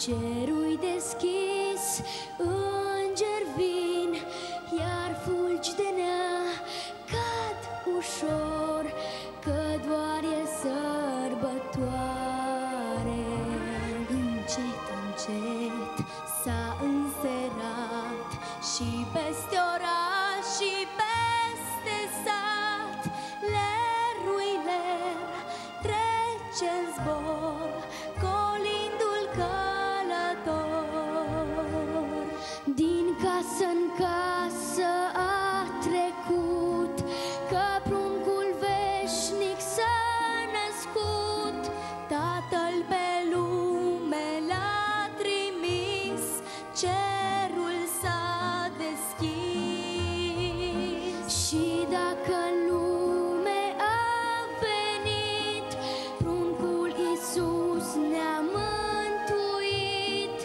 cerul-i deschis, îngeri vin, iar fulgi de nea cad ușor, că doar e sărbătoare. Încet, încet s-a înserat și peste oraș și peste sat, leruile trece în zbor, colindul călător. Din casă în casă a trecut, că pruncul veșnic s-a născut. Tatăl pe lume l-a trimis, cerul s-a deschis. Și dacă în lume a venit, pruncul Iisus ne-a mântuit.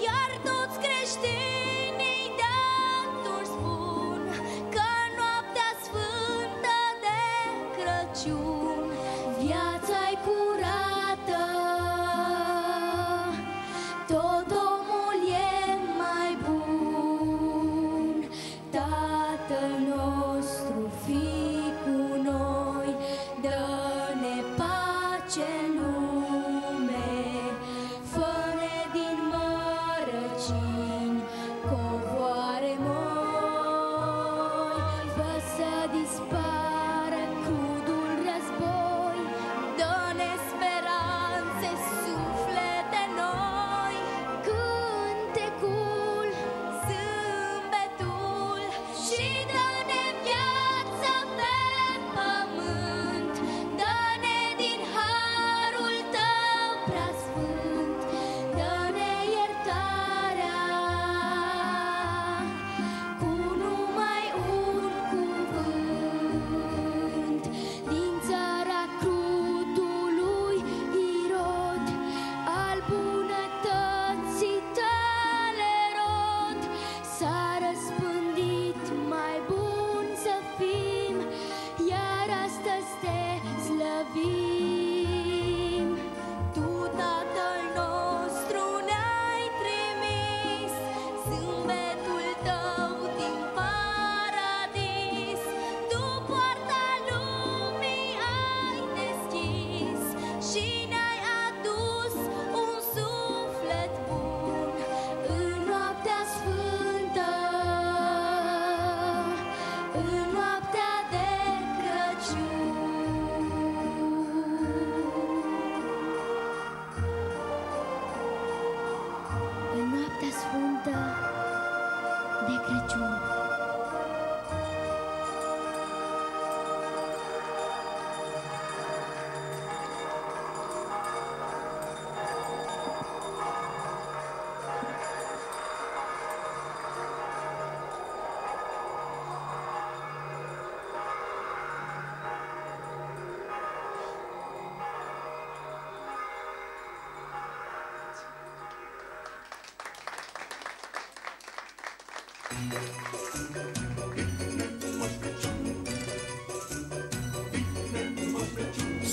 Iar toți creștinii de atunci spun că noaptea sfântă de Crăciun viața-i curată, tot omul e mai bun. Tatăl nostru, fii cu noi, dă-ne pace în lume, fă-ne din mărăcini covoare moi. Fă să dispară crudul război, dă-ne speranțe, suflete noi. Cântecul, zâmbetul și dă-ne viață pe pământ, dă-ne din harul tău preasfânt, dă-ne iertarea cu numai un cuvânt. Din țara crudului Irod, al bunătății tale rod, s-a răspândit, mai bun să fim, iar astăzi te slăvim. Tu, Tatăl nostru, ne-ai trimis zâmbetul tău din paradis. Tu poarta lumii ai deschis și ne-ai adus un suflet bun în noaptea sfântă, în noaptea de Crăciun. În noaptea sfântă de Crăciun.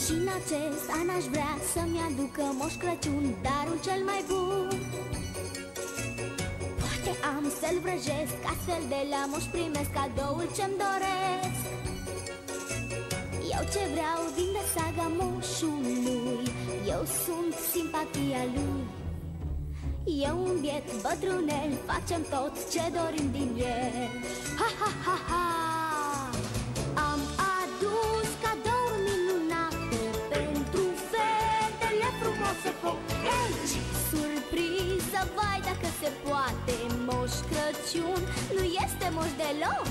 Și în acest an aș vrea să-mi aducă Moș Crăciun darul cel mai bun. Poate am să-l vrăjesc, astfel de la moș primesc cadoul ce-mi doresc. Eu ce vreau din de saga moșului, eu sunt simpatia lui. Eu un biet bătrânel, facem tot ce dorim din el. Ha, ha, ha, ha! Am adus cadouri minunate pentru fetele frumoase foc. Ei, ce surpriză, vai dacă se poate! Moș Crăciun nu este moș deloc.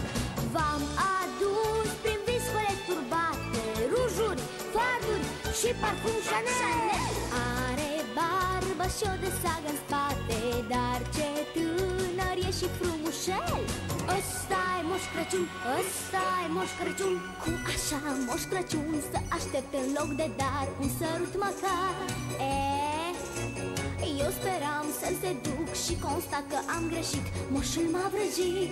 V-am adus prin viscole turbate rujuri, farduri și parfum Chanel. Are barbă și o de sagă în spate, dar ce tânăr e și frumușel. Ăsta-i Moș Crăciun, ăsta-i Moș Crăciun. Cu așa Moș Crăciun să aștept în loc de dar un sărut măcar. Eu speram să-l seduc și constat că am greșit, moșul m-a vrăjit.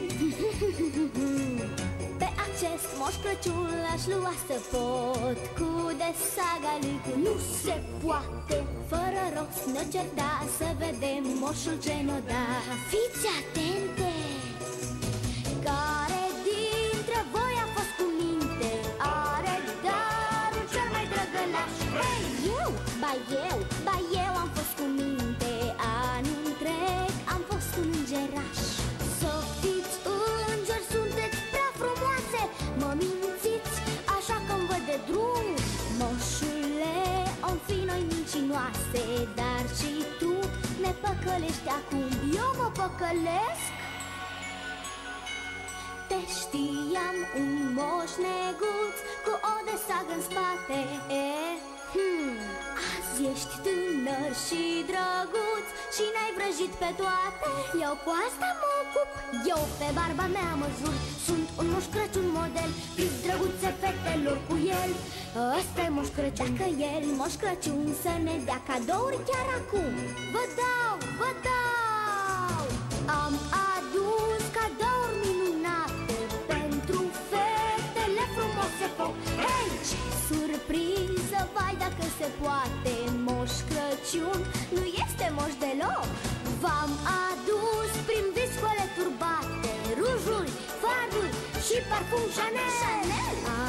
Pe acest Moș Crăciun l-aș lua să pot, cu de saga lui cu nu se poate, fără rost. ne certa să vedem moșul ce ne-o da. Fiți atente! Care dintre voi a fost cu minte? Are darul cel mai drăgălaș? Hei, eu! Ba eu am fost cu minte. Anul întreg am fost un îngeraș. Să fiți îngeri, sunteți prea frumoase. Mă mințiți așa că-mi văd de drum. Moșule, om fi noi mincinoase, dar și tu ne păcălești acum. Eu mă păcălesc? Te știam un moș neguț cu o de sagă în spate. Azi ești tânăr și drăguț și ne-ai vrăjit pe toate. Eu cu asta mă ocup, eu pe barba mea mă jur. Sunt un moș Crăciun model, fiți drăguțe fetelor cu el. Ăsta-i moș Crăciun, dacă el, moș Crăciun, să ne dea cadouri chiar acum. Vă dau! Am adus cadouri minunate pentru fetele frumoase. Hei, ce surpriză, vai dacă se poate. Moș Crăciun nu este moș deloc. V-am adus prin viscole turbate, rujuri, farduri și parfum Chanel.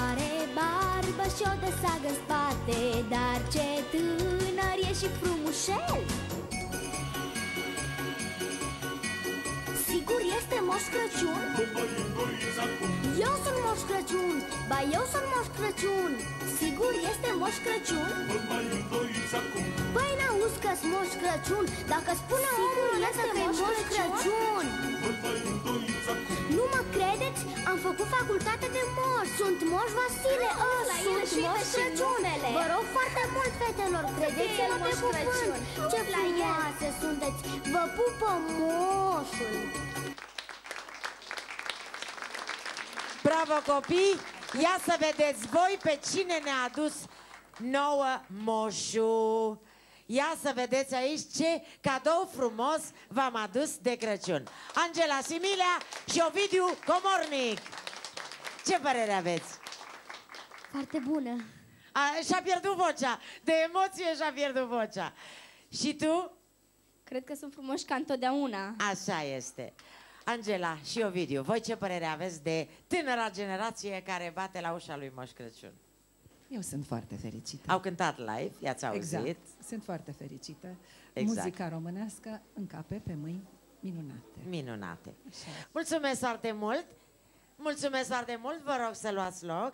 Are barbă și o de sagă în spate, dar ce tânăr e și frumușel. Sigur este Moș Crăciun? Eu sunt Moș Crăciun. Ba eu sunt Moș Crăciun. Sigur este Moș Crăciun? Păi n-auzi că-s Moș Crăciun. Dacă spune omul ăsta că e Moș Crăciun. Nu mă credeți? Am făcut facultate de moș. Sunt Moș Vasile. Sunt Moș Crăciun. Vă rog foarte mult, fetelor, credeți-mă pe cuvânt. Ce frumoase sunteți. Vă pupă moșul. Bravo, copii! Ia să vedeți voi pe cine ne-a adus nouă moșul. Ia să vedeți aici ce cadou frumos v-am adus de Crăciun. Angela Similea și Ovidiu Comornic. Ce părere aveți? Foarte bună. Și-a pierdut vocea. De emoție și-a pierdut vocea. Și tu? Cred că sunt frumoși ca întotdeauna. Așa este. Angela și Ovidiu, voi ce părere aveți de tânăra generație care bate la ușa lui Moș Crăciun? Eu sunt foarte fericită. Au cântat live, i-ați auzit? Exact, sunt foarte fericită. Exact. Muzica românească încape pe mâini minunate. Minunate. Așa. Mulțumesc foarte mult! Mulțumesc foarte mult, vă rog să luați loc.